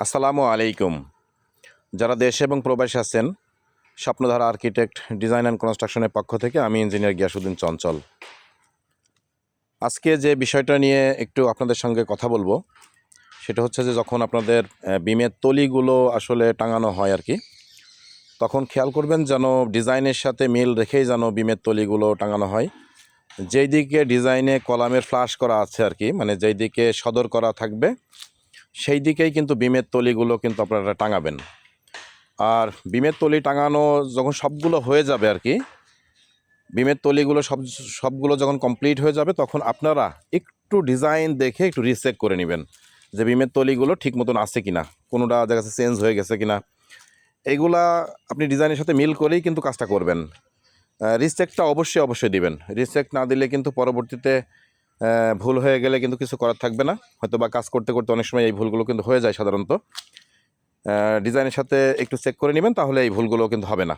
আসসালামু আলাইকুম। যারা দেশে এবং প্রবাসে আছেন, স্বপ্নধারা আর্কিটেক্ট ডিজাইন অ্যান্ড কনস্ট্রাকশনের পক্ষ থেকে আমি ইঞ্জিনিয়ার গিয়াসউদ্দিন চঞ্চল। আজকে যে বিষয়টা নিয়ে একটু আপনাদের সঙ্গে কথা বলবো, সেটা হচ্ছে যে যখন আপনাদের বিমের তলিগুলো আসলে টাঙানো হয় আর কি, তখন খেয়াল করবেন যেন ডিজাইনের সাথে মিল রেখেই যেন বিমের তলিগুলো টাঙানো হয়। যেই দিকে ডিজাইনে কলামের ফ্লাশ করা আছে আর কি, মানে যেই দিকে সদর করা থাকবে সেই দিকেই কিন্তু বিমের তলিগুলো কিন্তু আপনারা টাঙাবেন। আর বিমের তলি টাঙানো যখন সবগুলো হয়ে যাবে আর কি, বিমের তলিগুলো সবগুলো যখন কমপ্লিট হয়ে যাবে, তখন আপনারা একটু ডিজাইন দেখে একটু রিচেক করে নেবেন যে বিমের তলিগুলো ঠিক মতন আছে কিনা, কোনোটা দেখা যাচ্ছে চেঞ্জ হয়ে গেছে কিনা। এইগুলা আপনি ডিজাইনের সাথে মিল করেই কিন্তু কাজটা করবেন। রিচেকটা অবশ্যই দিবেন। রিচেক না দিলে কিন্তু পরবর্তীতে ভুল হয়ে গেলে কিন্তু কিছু করার থাকবে না। হয়তো বা কাজ করতে করতে অনেক সময় এই ভুলগুলো কিন্তু হয়ে যায় সাধারণত। ডিজাইনের সাথে একটু চেক করে নেবেন, তাহলে এই ভুলগুলো কিন্তু হবে না।